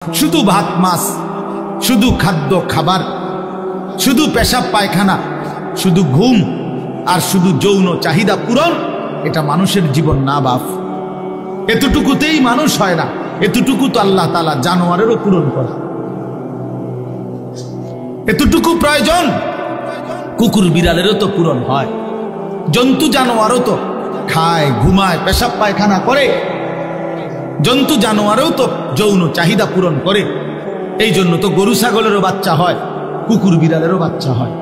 শুধু ভাত মাছ, শুধু খাদ্য খাবার, শুধু পেশাব পায়খানা, শুধু ঘুম আর শুধু যৌন চাহিদা পূরণ, এটা মানুষের জীবন না বাপ। এতটুকুতেই মানুষ হয় না, এতটুকু তো আল্লাহ তাআলা জানোয়ারেরও পূরণ করে। এতটুকু প্রয়োজন কুকুর বিড়ালেরও তো পূরণ হয়, জন্তু জানোয়ারও তো খায়, ঘুমায়, পেশাব পায়খানা করে, জন্তু জানোয়ারও তো যৌন চাহিদা পূরণ করে। এই জন্য তো গরু ছাগলেরও বাচ্চা হয়, কুকুর বিড়ালেরও বাচ্চা হয়।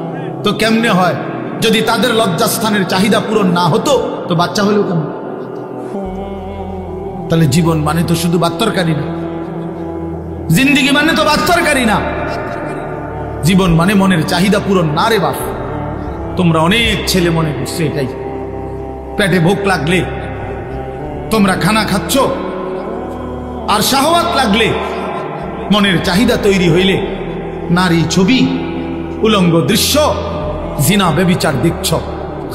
তো কেমনে হয়? যদি তাদের লজ্জাস্থানের চাহিদা পূরণ না হতো তো বাচ্চা হলেও কেমন? তাহলে জীবন মানে তো শুধু বাত্তরকারী না, জিন্দিগি মানে তো বাত্তরকারী না, জীবন মানে মনের চাহিদা পূরণ না রে বাপ। তোমরা অনেক ছেলে মনে করছো এটাই, পেটে ভোক লাগলে তোমরা খানা খাচ্ছ, আর শাহওয়াত লাগলে, মনের চাহিদা তৈরি হইলে নারী ছবি, উলঙ্গ দৃশ্য, জিনা বেবিচার দেখছ,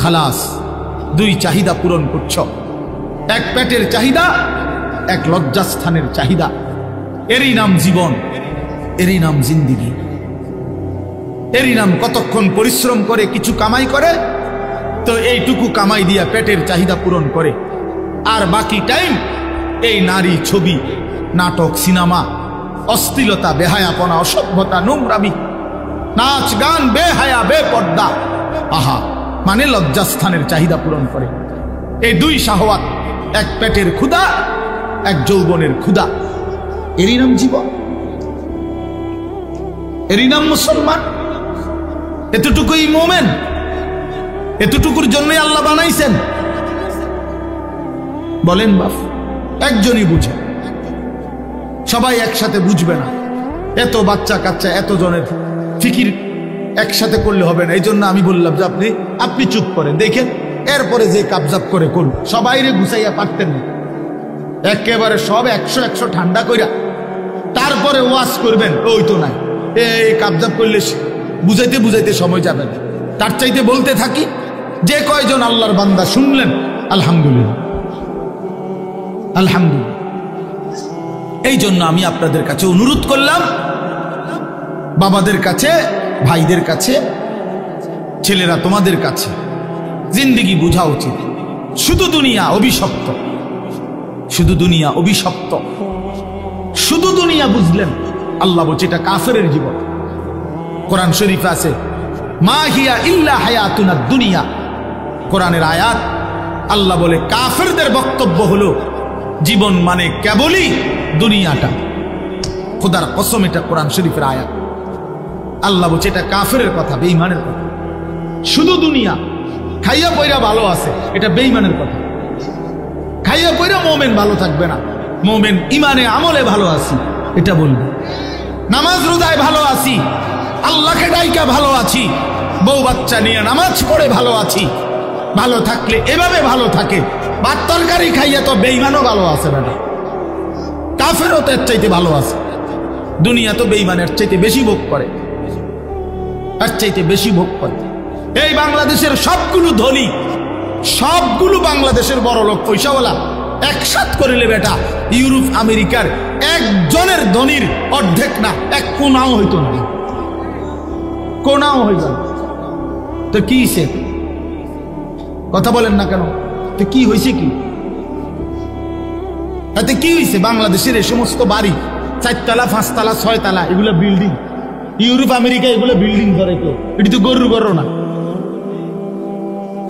খালাস, দুই চাহিদা পূরণ করছ। এক পেটের চাহিদা, এক লজ্জাস্থানের চাহিদা। এরই নাম জীবন, এরই নাম জিন্দিগি, এরই নাম কতক্ষণ পরিশ্রম করে কিছু কামাই করে, তো এইটুকু কামাই দিয়া পেটের চাহিদা পূরণ করে, আর বাকি টাইম এই নারী ছবি, নাটক, সিনেমা, অশ্লীলতা, বেহায়াপনা, অসভ্যতা, নোংরামি, নাচ গান, বেহায়া, বেপর্দা, আহা, মানে লজ্জাস্থানের চাহিদা পূরণ করে। এই দুই শাহওয়াত, এক পেটের ক্ষুধা, এক যৌবনের ক্ষুধা, এরই নাম জীবন, এরই নাম মুসলমান। এতটুকুই মোমেন, এতটুকুর জন্যই আল্লাহ বানাইছেন। বলেন বাপ, একজনই বুঝে, সবাই একসাথে বুঝবে না। এত বাচ্চা কাচ্চা, এত জনের ফিকির একসাথে করলে হবে না। এই জন্য আমি বললাম যে আপনি চুপ করেন, দেখেন এরপরে যে কাবজাব করে করুন। সবাইরে গুছাইয়া পারতেন না, একেবারে সব 100 ঠান্ডা কইরা তারপরে ওয়াজ করবেন, ওই তো নাই। এই কাবজাব করলে বুঝাইতে বুঝাইতে সময় যাবে না। তার চাইতে বলতে থাকি, যে কয়জন আল্লাহর বান্দা শুনলেন, আলহামদুলিল্লাহ, আলহামদুলিল্লাহ। এই জন্য আমি আপনাদের কাছে অনুরোধ করলাম, বাবাদের কাছে, ভাইদের কাছে, ছেলেরা তোমাদের কাছে, জিন্দিগি বোঝা উচিত। শুধু দুনিয়া অভিশপ্ত, শুধু দুনিয়া অভিশপ্ত, শুধু দুনিয়া বুঝলেন, আল্লাহ বলছে এটা কাফেরের জীবন। কোরআন শরীফে আছে, মা হিয়া ইল্লা হায়াতুনা দুনিয়া। কোরআনের আয়াত, আল্লাহ বলে কাফেরদের বক্তব্য হলো জীবন মানে কেবলই দুনিয়াটা। খোদার কসম, এটা কোরআন শরীফের আয়াত। আল্লাহ বলছে এটা কাফেরের কথা, বেঈমানের কথা। শুধু দুনিয়া, খাইয়া পয়রা ভালো আছে, এটা বেঈমানের কথা। খাইয়া পয়রা মোমেন ভালো থাকবে না, মোমেন ইমানে আমলে ভালো আছি এটা বলবে। নামাজ রোজায় ভালো আছি, আল্লাহকে ডাইকা ভালো আছি, বউ বাচ্চা নিয়ে নামাজ পড়ে ভালো আছি, ভালো থাকলে এভাবে ভালো থাকে। ভাত তরকারি খাইয়া তো বেঈমানও ভালো আছে, বেটা কাফেরও তো এর চাইতে ভালো আছে। দুনিয়া তো বেঈমানের চাইতে বেশি ভোগ করে, এর চাইতে বেশি ভোগ করে। এই বাংলাদেশের সবগুলো ধনী, সবগুলো বাংলাদেশের বড় লোক পয়সাওয়ালা একসাথ করিলে বেটা ইউরোপ আমেরিকার একজনের ধনীর অর্ধেক না, এক কোনাও হইতো না, কোনাও হইত না। তো কি সে কথা বলেন না কেন? তো কি হয়েছে? কি তাতে কি হয়েছে? বাংলাদেশের এই সমস্ত বাড়ি 4 তলা 5 তলা 6 তলা এগুলো বিল্ডিং, ইউরোপ আমেরিকা এগুলো বিল্ডিং ধরে কেউ, এটি তো গরুর ঘর না,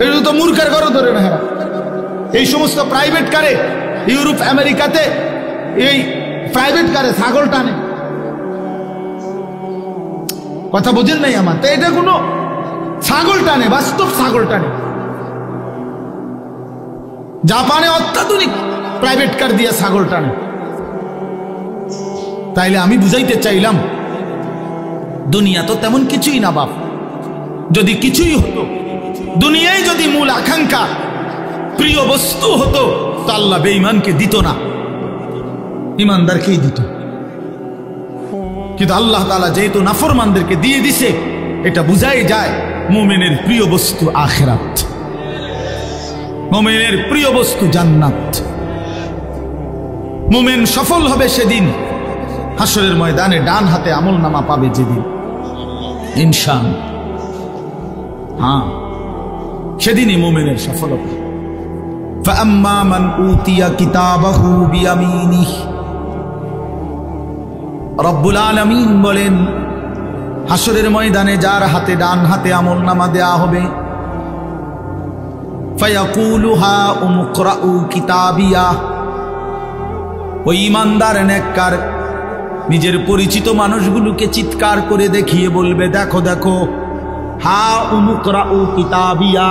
এটা তো মূর্খের ঘরও ধরে না। হ্যাঁ, এই সমস্ত প্রাইভেট কারে ইউরোপ আমেরিকাতে, এই প্রাইভেট কারে ছাগল টানে। কথা বোঝেন নাই আমার? তো এটা কোনো ছাগল টানে, বাস্তব ছাগল টানে। জাপানে অত্যাধুনিক প্রাইভেট কার দিয়ে ছাগল টানে। তাইলে আমি বুঝাইতে চাইলাম, দুনিয়া তো তেমন কিছুই না বাপ। যদি কিছুই হতো, দুনিয়ায় যদি মূল আকাঙ্ক্ষা প্রিয় বস্তু হতো, তো আল্লাহ বেঈমানকে দিত না, ইমানদারকেই দিত। কিন্তু আল্লাহ তাআলা যেহেতু নাফরমানদেরকে দিয়ে দিছে, এটা বুঝাই যায় মুমিনের প্রিয় বস্তু আখিরাত, মুমিনের প্রিয় বস্তু জান্নাত। মুমিন সফল হবে সেদিন হাসরের ময়দানে ডান হাতে আমল নামা পাবে যেদিন ইনশাআল্লাহ, হ্যাঁ সেদিনই মুমিনের সফলতা। فأما من أوتي كتابه بيمينه, রব্বুল আলামিন বলেন হাসরের ময়দানে যার হাতে ডান হাতে আমল নামা দেয়া হবে, ফায়াকুলু হা উমকরাউ কিতাবিয়া, ওই ইমানদার নেককার নিজের পরিচিত মানুষগুলোকে চিৎকার করে দেখিয়ে বলবে, দেখো দেখো, হা উমকরাউ কিতাবিয়া,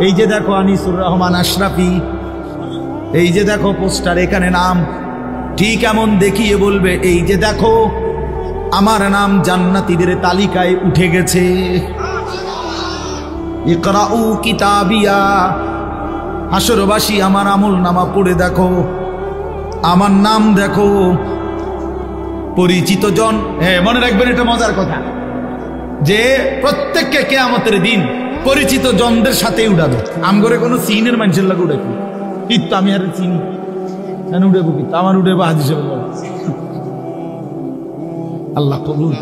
এই যে দেখো আনিসুর রহমান আশরাফি, এই যে দেখো পোস্টার, এখানে নাম। ঠিক এমন দেখিয়ে বলবে, এই যে দেখো আমার নাম জান্নাতীদের তালিকায় উঠে গেছে। ইকরাউ কিতাবিয়া, হাসরবাসী আমার আমল নামা পড়ে দেখো, আমার নাম দেখো। পরিচিত জন, হ্যাঁ মনে রাখবেন এটা মজার কথা, যে প্রত্যেককে কিয়ামতের দিন পরিচিত জনদের সাথে উঠাবে। আমগরে কোনো সিনের মানুষের লাগে উঠে কিন্তু আমি আর চিনি উঠেবো, কিন্তু আমার উঠেবো হাদিসে আল্লাহ কবুল,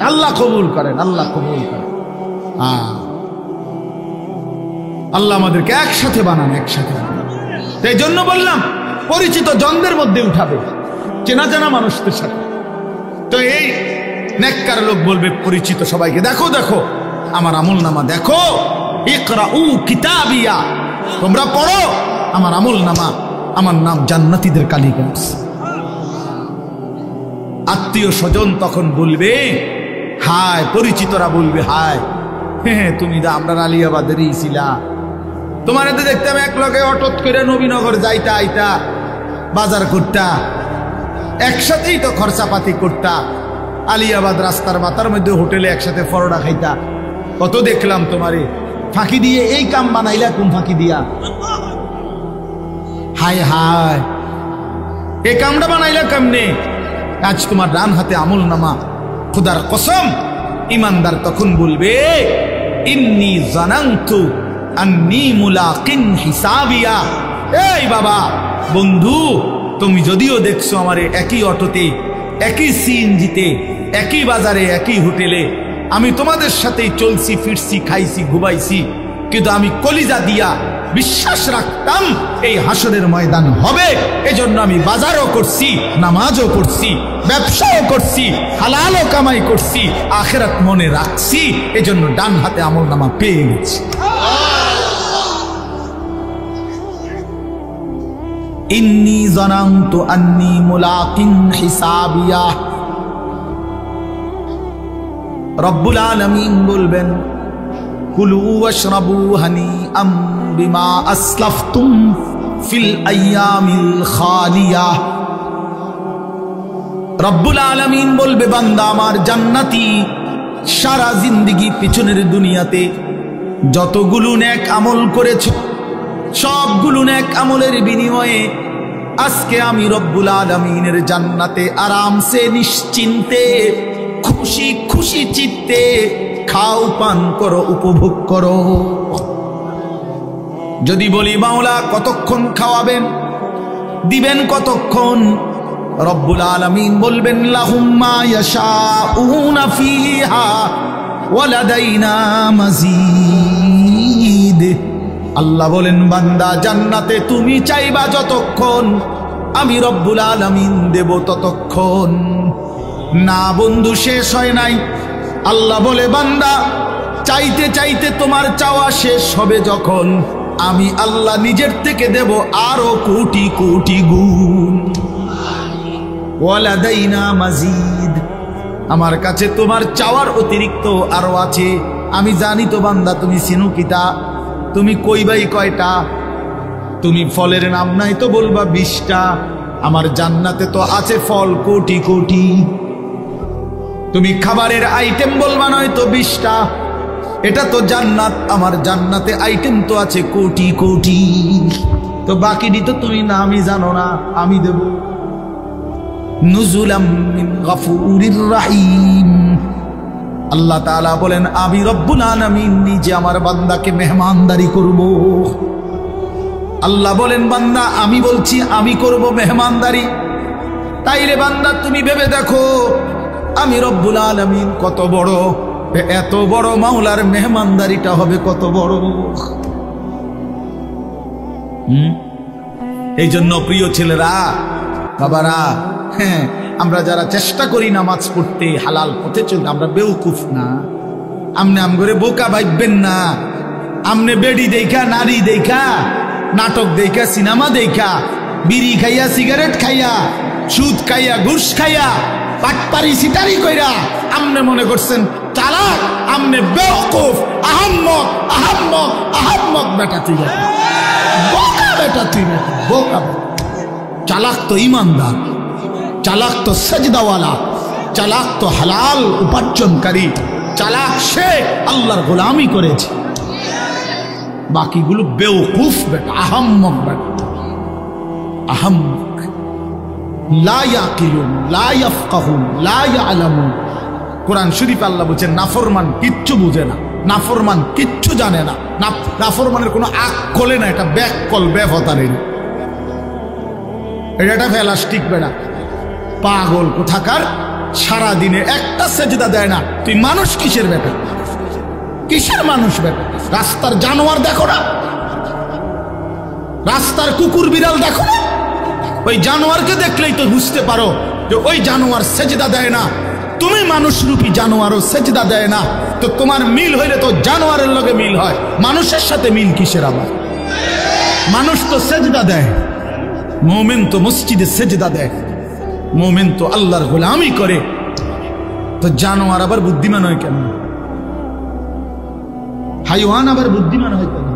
আল্লাহ কবুল করেন, আল্লাহ কবুল করেন। আল্লাহ আমাদেরকে একসাথে বানান, একসাথে বানান। এই জন্য বললাম পরিচিত জনদের মধ্যে উঠাবে, চেনা জানা মানুষদের সাথে। তো এই নেককার লোক বলবে পরিচিত সবাইকে, দেখো দেখো আমার আমল নামা দেখো, ইকরাউ কিতাবিয়া, তোমরা পড়ো আমার আমল নামা, আমার নাম জান্নাতীদের তালিকায়। আত্মীয় স্বজন তখন বলবে হায়, পরিচিতরা বলবে হায়, হ্যাঁ তুমি দা আমরা আলিয়াবাদেরই ছিলা, তোমার এতে দেখতাম এক লগে অটোত করে নবীনগর যাইতা আইতা, বাজার করতা, একসাথেই তো খরচাপাতি করতা, আলিয়াবাদ রাস্তার মাথার মধ্যে হোটেলে একসাথে পরোটা খাইতা, কত দেখলাম তোমারে, ফাঁকি দিয়ে এই কাম বানাইলা, কোন ফাঁকি দিয়া? হায় হায়, এই কামটা বানাইলা কেমনে? আজ তোমার ডান হাতে আমল নামা, খুদার কসম। ইমানদার তখন বলবে, ইন্নী জানান্তু আন্নী মুলাকিন হিসাবিয়া। এই বাবা বন্ধু, তুমি যদিও দেখছো আমারে একই অটোতে, একই সিএনজিতে, একই বাজারে, একই হোটেলে, আমি তোমাদের সাথেই চলছি ফিরছি, খাইছি ঘুমাইছি, কিন্তু আমি কলিজা দিয়া বিশ্বাস রাখতাম এই হাসরের ময়দান হবে। এজন্য আমি বাজারও করছি, নামাজও করছি, ব্যবসাও করছি, হালালও কামাই করছি, আখিরাত মনে রাখছি, এজন্য ডান হাতে আমল নামা পেয়ে গেছি। ইন্নী জানান্তু আন্নী মুলাকিন হিসাবিয়া। রব্বুল আলামিন বলবেন, কুলু ওয়াশরাবু হানিআম বিমা আসলাফতুম ফিল আইয়ামিল খালিয়া। রব্বুল আলামিন বলবে, বান্দা আমার জান্নাতি, সারা জিন্দেগি পিছনের দুনিয়াতে যতগুলো নেক আমল করেছো, সবগুলো নেক আমলের বিনিময়ে আজকে আমি রব্বুল আলামিনের জান্নাতে আরামসে নিশ্চিন্তে খুশি খুশি চিত্তে খাও, পান করো, উপভোগ করো। যদি বলি মাওলা কতক্ষণ খাওয়াবেন, দিবেন কতক্ষণ? রব্বুল আলামিন বলবেন, লাহুম মা ইয়াশাউনা ফিহা ওয়া লাদাইনা মাজিদ। আল্লাহ বলেন, বান্দা জান্নাতে তুমি চাইবা যতক্ষণ, আমি রব্বুল আলামিন দেব ততক্ষণ। না বন্ধু, শেষ হয় নাই। আল্লাহ বলে, বান্দা চাইতে চাইতে তোমার চাওয়া শেষ হবে যখন, আমি আল্লাহ নিজের থেকে দেব আরো কোটি কোটি গুণ। ওয়ালাদাইনা মাজিদ, আমার কাছে তোমার চাওয়ার অতিরিক্ত আরো আছে। আমি জানি তো বান্দা তুমি চিনো কিতা, তুমি কইবাই কয়টা, তুমি ফলের নাম নাই তো বলবা 20টা, আমার জান্নাতে তো আছে ফল কোটি কোটি। তুমি খাবারের আইটেম বলবা নয় তো 20টা, এটা তো জান্নাত, আমার জান্নাতে আইটেম তো আছে কোটি কোটি। তো বাকিটি তো তুমি নামই জানো না, আমি দেব। নুজুলাম মিন গফুরির রহিম। আল্লাহ তাআলা বলেন, আমি রব্বুল আলামিন নিজে আমার বান্দাকে মেহমানদারি করব। আল্লাহ বলেন, বান্দা আমি বলছি আমি করব মেহমানদারি। তাইলে বান্দা তুমি ভেবে দেখো আমি রব্বুল আলামিন কত বড়, এত বড় মাওলার মেহমানদারিটা হবে কত বড়। এই জন্য প্রিয় ছেলেরা, বাবারা, হ্যাঁ, আমরা যারা চেষ্টা করি নামাজ পড়তে, হালাল পথে চলতে, আমরা বেউকুফ না। আমনে আমগরে বোকা ভাববেন না। আমনে বেড়ি দেখা, নারী দেখা, নাটক দেখা, সিনেমা দেখা, বিড়ি খাইয়া, সিগারেট খাইয়া, সুদ খাইয়া, ঘুষ খাইয়া, পাটপারি সিটারি কইরা আমনে মনে করছেন চালাক। আমনে বেউকুফ, আহাম্মক, আহাম্মক, আহাম্মক বেটা তুই, বোকা বেটা তুই, বোকা। চালাক তো ইমানদার, চালাক তো সেজদাওয়ালা, চালাক তো হালাল উপার্জনকারী, চালাক সে আল্লাহর গোলামি করেছে। বাকিগুলো বেওকুফ বেটা, আহাম্মক বেটা, আহাম্মক। লা ইয়াকিলুন, লা ইয়াফকাহুন, লা ইয়ালামুন। কোরআন শরীফ আল্লাহ বলছেন নাফরমান কিচ্ছু বুঝে না, নাফরমান কিচ্ছু জানে না। নাফরমানের কোনো আকলে না, এটা ব্যাককল, বেফতারের, এটা প্লাস্টিক বেড়া, পাগল কোথাকার। সারা দিনে একটা সেজদা দেয় না। তুই মানুষ কিসের বেটা? কিসের মানুষ বেটা? রাস্তার জানোয়ার দেখো না? রাস্তার কুকুর বিড়াল দেখো না? ওই জানোয়ারকে দেখলেই তো বুঝতে পারো যে ওই জানোয়ার সেজদা দেয় না। তুমি মানুষ রূপী জানোয়ারও সেজদা দেয় না, তো তোমার মিল হইলে তো জানোয়ারের লগে মিল হয়, মানুষের সাথে মিল কিসের আবার? মানুষ তো সেজদা দেয়, মুমিন তো মসজিদে সেজদা দেয়, মুমিন তো আল্লাহর গোলামি করে, তো জানোয়ার আবার বুদ্ধিমান হয় কেন? হাইওয়ান আবার বুদ্ধিমান হয় কেন?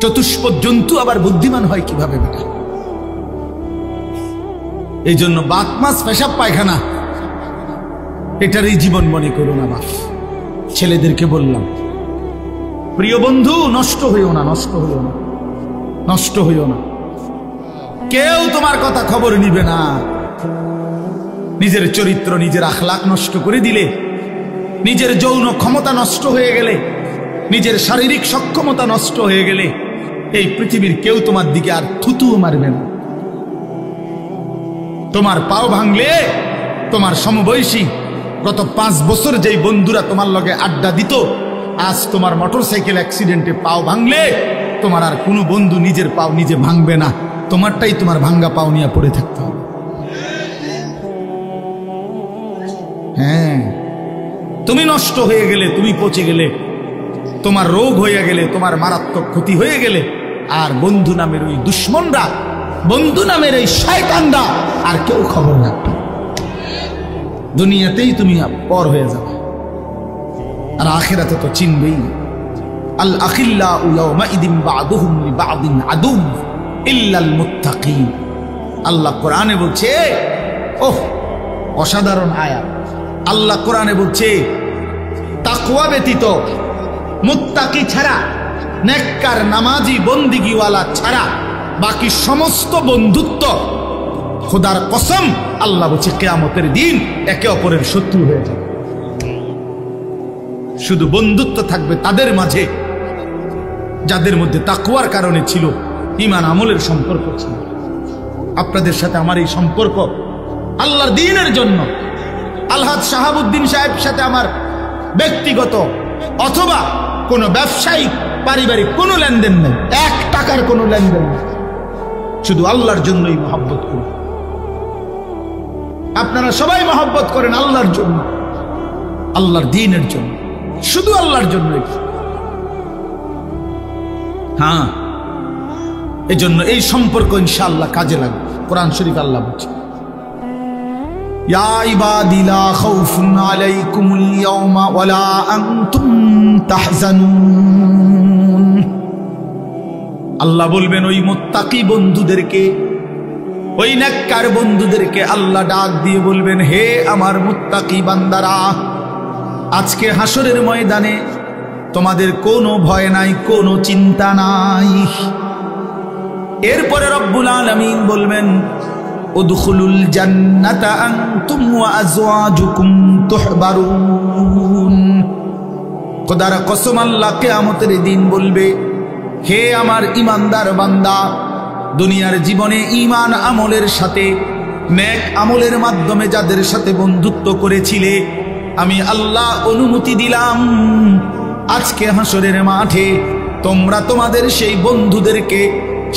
চতুষ্পদ জন্তু আবার বুদ্ধিমান হয় কিভাবে বেটা? এই জন্য বাত মাছ, পেশাব, পায়খানা এটারই জীবন মনে করো না বাপ। ছেলেদেরকে বললাম, প্রিয় বন্ধু, নষ্ট হইও না, নষ্ট হইও না, নষ্ট হইও না। কেউ তোমার কথা খবর নিবে না। নিজের চরিত্র, নিজের আখলাক নষ্ট করে দিলে, নিজের যৌন ক্ষমতা নষ্ট হয়ে গেলে, নিজের শারীরিক সক্ষমতা নষ্ট হয়ে গেলে, এই পৃথিবীর কেউ তোমার দিকে আর থুতুও মারবে না। তোমার পাও ভাঙলে তোমার সমবয়সী গত 5 বছর যেই বন্ধুরা তোমার লগে আড্ডা দিত, আজ তোমার মোটরসাইকেল অ্যাক্সিডেন্টে পাও ভাঙলে তোমার আর কোনো বন্ধু নিজের পাও নিজে ভাঙবে না। তোমারটাই তোমার ভাঙ্গা পাও নিয়ে পড়ে থাকতে হবে। হ্যাঁ, তুমি নষ্ট হয়ে গেলে, তুমি পচে গেলে, তোমার রোগ হয়ে গেলে, তোমার মারাত্মক ক্ষতি হয়ে গেলে, আর বন্ধু নামের ওই দুশ্মনরা, বন্ধু নামের এই শয়তানরা আর কেউ খবর রাখবে। দুনিয়াতেই তুমি পর হয়ে যাবে, আর আখিরাতে তো চিনবেই। আল আখিল্লাউ ইয়াওমাইদিন বা'দুহুম লিবা'দিন আদু ইল্লাল মুত্তাকিন। আল্লাহ কোরআনে বলছে, ওহ অসাধারণ আয়াত। আল্লাহ কোরআনে বলছে তাকওয়া ব্যতীত, মুত্তাকি ছাড়া, নেককার নামাজি বন্দিগিওয়ালা ছাড়া বাকি সমস্ত বন্ধুত্ব, খোদার কসম আল্লাহ বলছে কিয়ামতের দিন একে অপরের শত্রু হয়ে যাবে। শুধু বন্ধুত্ব থাকবে তাদের মাঝে যাদের মধ্যে তাকওয়ার কারণে ছিল, ঈমান আমলের সম্পর্ক ছিল। আপনাদের সাথে আমার এই সম্পর্ক আল্লাহর দ্বীনের জন্য। আলহাজ শাহাবুদ্দিন সাহেব সাথে আমার ব্যক্তিগত অথবা কোনো ব্যবসায়িক পারিবারিক কোনো লেনদেন নেই, 1 টাকার কোনো লেনদেন নেই। শুধু আল্লাহর জন্যই মহব্বত করি। আপনারা সবাই মহব্বত করেন আল্লাহর জন্য, আল্লাহর দ্বীনের জন্য, শুধু আল্লাহর জন্যই। হ্যাঁ, এজন্য এই সম্পর্ক ইনশাআল্লাহ কাজে লাগবে। কোরআন শরীফ আল্লাহ বলছে, ইয়া ইবাদি লা খাউফুন আলাইকুমুল ইয়াওমা ওয়ালা আনতুম তাহজানুন। আল্লাহ বলবেন ওই মুত্তাকি বন্ধুদেরকে, ওই নেককার বন্ধুদেরকে আল্লাহ ডাক দিয়ে বলবেন, হে আমার মুত্তাকি বান্দারা, আজকে হাসরের ময়দানে তোমাদের কোনো ভয় নাই, কোনো চিন্তা নাই। এরপরে রব্বুল আলামিন বলবেন, উদখুলুল জান্নাতা আনতুম ওয়া আজওয়াজুকুম তুহবারুন। খোদার কসম আল্লাহ কিয়ামতের দিন বলবে, হে আমার ঈমানদার বান্দা, দুনিয়ার জীবনে ঈমান আমলের সাথে নেক আমলের মাধ্যমে যাদের সাথে বন্ধুত্ব করেছিলে, আমি আল্লাহ অনুমতি দিলাম আজকে হাসরের মাঠে তোমরা তোমাদের সেই বন্ধুদেরকে,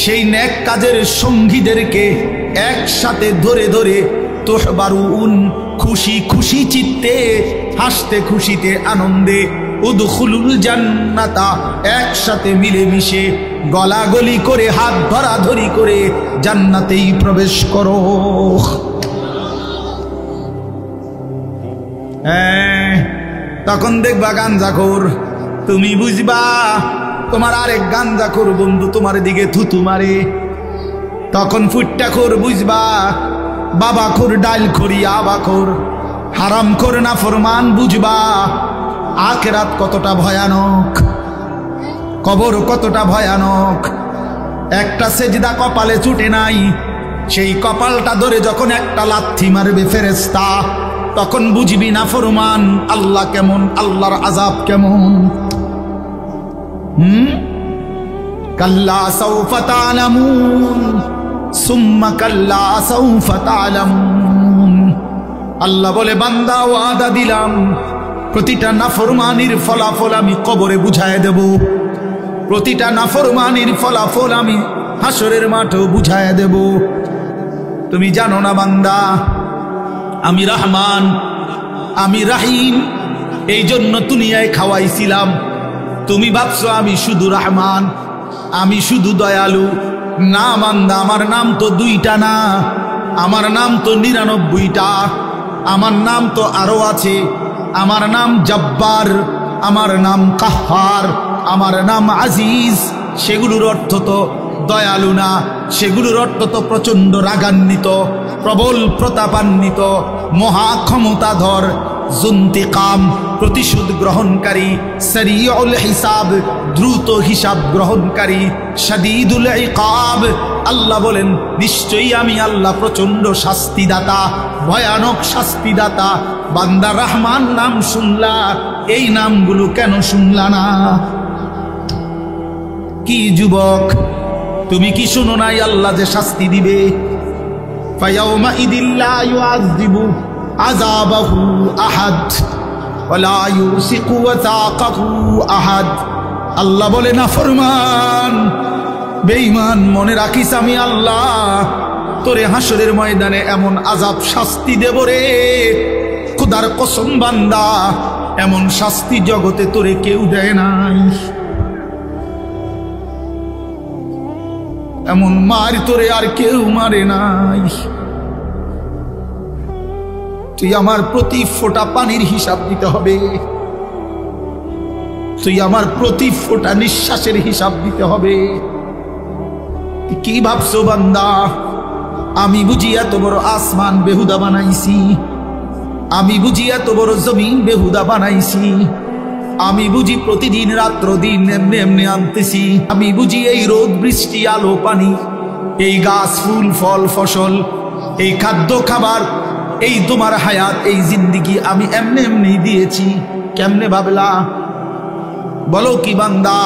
সেই নেক কাজের সঙ্গীদেরকে একসাথে ধরে ধরে তুহবারুন, খুশি খুশি চিত্তে, হাসতে খুশিতে আনন্দে, উদখুলুল জান্নাতা, একসাথে মিলেমিশে গলাগলি করে হাত ধরাধরি করে জান্নাতেই প্রবেশ করো। তখন দেখবা গাঞ্জাখোর, তুমি বুঝবা তোমার আরেক গাঞ্জাখোর বন্ধু তোমার দিকে থুতু মারে। তখন ফুট্টাখোর বুঝবা বাবাখোর, ডাইলখোর, ইয়াবাখোর, হারামখোর, নাফরমান বুঝবা আখিরাত কতটা ভয়ানক, কবর কতটা ভয়ানক। একটা সেজদা কপালে ছুটে নাই, সেই কপালটা ধরে যখন একটা লাথি মারবে ফেরেশতা, তখন বুঝবি নাফরমান আল্লাহ কেমন, আল্লাহর আযাব কেমন। কাল্লা সাউফা তা'লামুন সুম্মা কাল্লা সাউফা তা'লামুন। আল্লাহ বলে বান্দা ওয়াদা দিলাম প্রতিটা নাফরমানির ফলাফল আমি কবরে বুঝায় দেব, প্রতিটা নাফরমানির ফলাফল আমি হাসরের মাঠেও বুঝায় দেব। তুমি জানো না বান্দা আমি রহমান, আমি রাহিম, এই জন্য দুনিয়ায় খাওয়াইছিলাম। তুমি ভাবছো আমি শুধু রহমান, আমি শুধু দয়ালু। না বান্দা, আমার নাম তো দুইটা না, আমার নাম তো 99টা, আমার নাম তো আরো আছে। আমার নাম জব্বার, আমার নাম কাহ্হার, আমার নাম আজিজ। সেগুলোর অর্থ তো দয়ালু না, সেগুলোর অর্থ তো প্রচন্ড রাগান্বিত, প্রবল প্রতাপান্বিত, মহা ক্ষমতাধর, জুন্তিকাম, প্রতিশোধ গ্রহণকারী, সরিউল হিসাব, দ্রুত হিসাব গ্রহণকারী, শাদীদুল ইকাব। আল্লাহ বলেন নিশ্চয়ই আমি আল্লাহ প্রচন্ড শাস্তিদাতা, ভয়ানক শাস্তিদাতা। বান্দা রহমান নাম শুনলা, এই নামগুলো কেন শুনলা না? কি যুবক, তুমি কি শুনো নাই আল্লাহ যে শাস্তি দিবে? ফায়াউমা ইদিল্লা ইউআযিবু আযাবাহু আহাদ ওয়ালা ইউসিকু ওয়াসাকাহু আহাদ। আল্লাহ বলে নাফরমান, বেঈমান, মনে রাখিস আমি আল্লাহ তোরে হাসরের ময়দানে এমন আযাব শাস্তি দেব রে, খোদার কসম বান্দা, এমন শাস্তি জগতে তোরে কেউ দেয় নাই, এমন মার তোরে আর কেউ মারে নাই। তুই আমার প্রতি ফোঁটা পানির হিসাব দিতে হবে, তুই আমার প্রতি ফোঁটা নিঃশ্বাসের হিসাব দিতে হবে। কি ভাবছো বান্দা আমি বুঝি এত বড় আসমান বেহুদা বানাইছি? আমি বুঝি এত বড় জমিন বেহুদা বানাইছি? আমি বুঝি প্রতিদিন রাত্র দিন এমনি এমনি আনতেছি? আমি বুঝি এই রোদ বৃষ্টি আলো পানি, এই গাছ ফুল ফল ফসল, এই খাদ্য খাবার, এই তোমার হায়াত, এই জিন্দিগি আমি এমনি এমনি দিয়েছি? কেমনে ভাবলা? বলো কি বান্দা,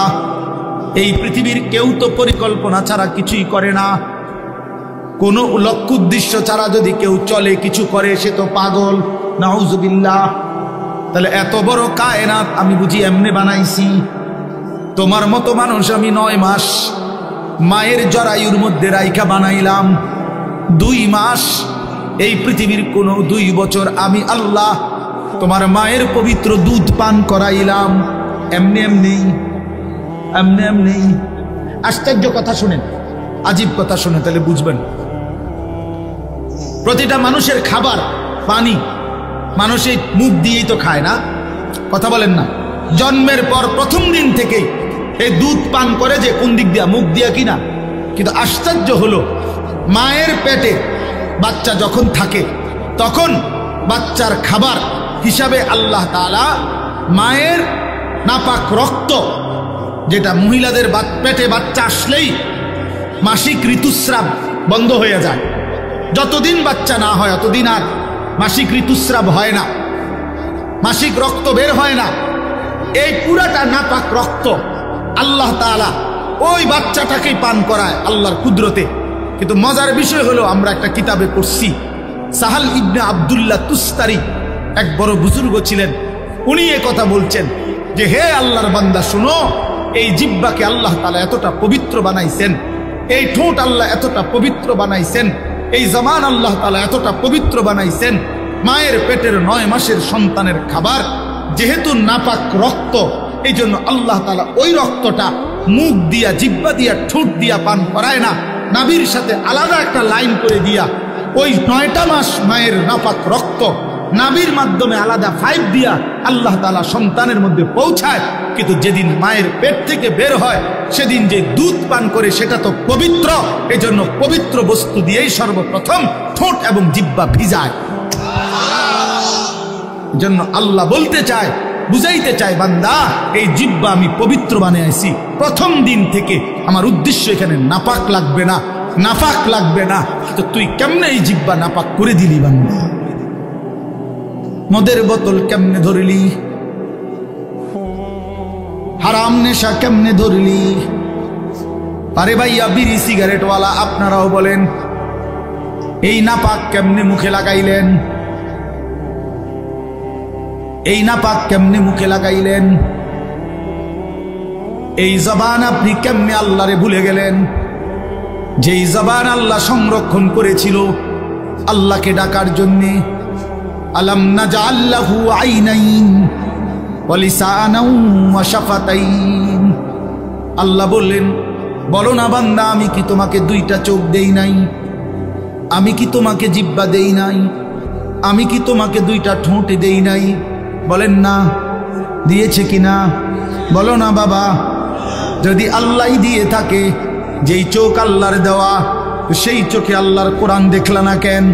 এই পৃথিবীর কেউ তো পরিকল্পনা ছাড়া কিছুই করে না। কোনো লক্ষ্য উদ্দেশ্য ছাড়া যদি কেউ চলে কিছু করে সে তো পাগল, নাউজুবিল্লাহ। তাহলে এত বড় কায়নাত আমি বুঝি এমনি বানাইছি? তোমার মতো মানুষ আমি 9 মাস মায়ের জরায়ুর মধ্যে রাইখা বানাইলাম। 2 মাস এই পৃথিবীর কোনো 2 বছর আমি আল্লাহ তোমার মায়ের পবিত্র দুধ পান করাইলাম। এমনি এমনি এমনি এমনি। আশ্চর্য কথা শুনেন, আজীব কথা শুনে তাহলে বুঝবেন। প্রতিটা মানুষের খাবার পানি মানুষ এই মুখ দিয়েই তো খায় না, কথা বলেন না? জন্মের পর প্রথম দিন থেকেই এই দুধ পান করে, যে কোন দিক দিয়া? মুখ দিয়া কিনা? কিন্তু আশ্চর্য হলো মায়ের পেটে বাচ্চা যখন থাকে তখন বাচ্চার খাবার হিসাবে আল্লাহ তাআলা মায়ের নাপাক রক্ত, যেটা মহিলাদের পেটে বাচ্চা আসলেই মাসিক ঋতুস্রাব বন্ধ হয়ে যায়, যতদিন বাচ্চা না হয় ততদিন আর মাসিক ঋতুস্রাব হয় না, মাসিক রক্ত বের হয় না। এই পুরাটা নাপাক রক্ত আল্লাহ তাআলা ওই বাচ্চাটাকেই পান করায় আল্লাহর কুদরতে। কিন্তু মজার বিষয় হলো, আমরা একটা কিতাবে পড়ছি, সাহাল ইবনে আব্দুল্লাহ তুস্তারি এক বড় বুজুর্গ ছিলেন, উনি এ কথা বলছেন যে হে আল্লাহর বান্দা শুনো, এই জিহ্বাকে আল্লাহ তাআলা এতটা পবিত্র বানাইছেন, এই ঠোঁট আল্লাহ এতটা পবিত্র বানাইছেন, এই জবান আল্লাহ তাআলা এতটা পবিত্র বানাইছেন। মায়ের পেটের 9 মাসের সন্তানের খাবার যেহেতু নাপাক রক্ত, এই জন্য আল্লাহ তাআলা ওই রক্তটা মুখ দিয়া, জিহ্বা দিয়া, ঠোঁট দিয়া পান করায় না, নাভির সাথে আলাদা একটা লাইন করে দিয়া ওই 9টা মাস মায়ের নাপাক রক্ত নাভির মাধ্যমে আলাদা পাইপ দিয়া আল্লাহ তাআলা সন্তানের মধ্যে পৌঁছায়। কিন্তু যেদিন মায়ের পেট থেকে বের হয় সেদিন যে দুধ পান করে সেটা তো পবিত্র, এজন্য পবিত্র বস্তু দিয়েই সর্বপ্রথম ঠোঁট এবং জিহ্বা ভিজায়। এজন্য আল্লাহ বলতে চায়, বুঝাইতে চায়, বান্দা এই জিহ্বা আমি পবিত্র বানিয়েছি প্রথম দিন থেকে, আমার উদ্দেশ্য এখানে নাপাক লাগবে না, নাপাক লাগবে না। তো তুই কেমনে এই জিহ্বা নাপাক করে দিলি বান্দা? মদের বোতল কেমনে ধরলি, হারাম নেশা কেমনে ধরলি? আরে ভাইয়া বিড়ি সিগারেটওয়ালা আপনারাও বলেন, এই নাপাক কেমনে মুখে লাগাইলেন? এই নাপাক কেমনে মুখে লাগাইলেন? এই জবান আপনি কেমনে আল্লাহরে ভুলে গেলেন? যেই জবান আল্লাহ সংরক্ষণ করেছিল আল্লাহকে ডাকার জন্যে। আলাম নাজআল লাহু আইনাইন ওয়া লিসানাও ওয়া শাফাতাইন। আল্লাহ বললেন, বলো না বান্দা, আমি কি তোমাকে 2টা চোখ দেই নাই? আমি কি তোমাকে জিহ্বা দেই নাই? আমি কি তোমাকে 2টা ঠোঁট দেই নাই? বলেন না, দিয়েছে কিনা? বলো না বাবা। যদি আল্লাহ দিয়ে থাকে, যেই চোখ আল্লাহর দেওয়া, সেই চোখে আল্লাহর কোরআন দেখলা না কেন?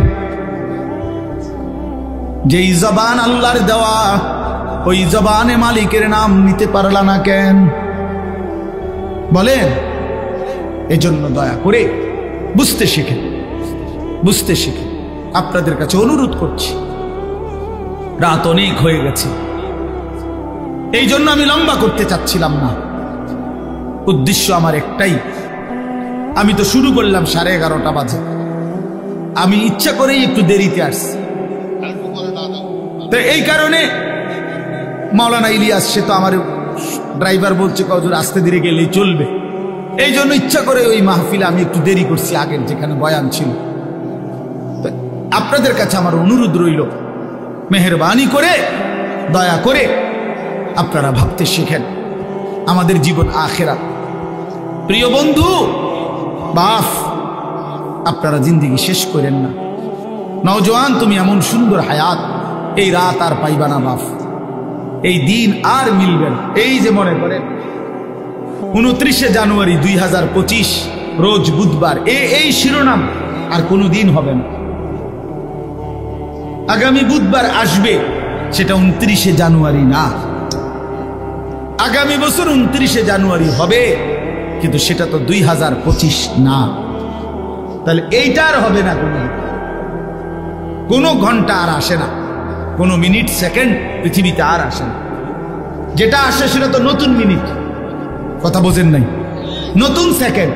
যেই জবান আল্লাহর দেওয়া, ওই জবানে মালিকের নাম নিতে পারলা না কেন? বলেন। এজন্য দয়া করে বুঝতে শিখেন, বুঝতে শিখেন। আপনাদের কাছে অনুরোধ করছি, রাত অনেক হয়ে গেছে, এই জন্য আমি লম্বা করতে চাচ্ছিলাম না। উদ্দেশ্য আমার একটাই, আমি তো শুরু করলাম 11:30 বাজে, আমি ইচ্ছা করেই একটু দেরিতে আসছি। তো এই কারণে মাওলানা ইলিয়াস, সে তো আমার ড্রাইভার, বলছে হুজুর আস্তে ধীরে গেলেই চলবে, এই জন্য ইচ্ছা করে ওই মাহফিলে আমি একটু দেরি করছি, আগের যেখানে বয়ান ছিল। আপনাদের কাছে আমার অনুরোধ রইল, মেহেরবানি করে, দয়া করে আপনারা ভাবতে শিখেন, আমাদের জীবন আখিরাত। প্রিয় বন্ধু, বাপ, আপনারা জিন্দেগি শেষ করেন না। নওজোয়ান, তুমি এমন সুন্দর হায়াত, এই রাত আর পাইবা না বাপ, এই দিন আর মিলবে না। এই যে মনে করেন 29শে জানুয়ারি 2025 রোজ বুধবার, এই শিরোনাম আর কোনো দিন হবে না। আগামী বুধবার আসবে, সেটা 29শে জানুয়ারি না। আগামী বছর 29শে জানুয়ারি হবে, কিন্তু সেটা তো 2025 না। তাহলে এইটা আর হবে না, কোনো ঘন্টা আর আসে না, কোনো মিনিট সেকেন্ড পৃথিবীতে আর আসে না। যেটা আসে সেটা তো নতুন মিনিট, কথা বোঝেন নাই? নতুন সেকেন্ড,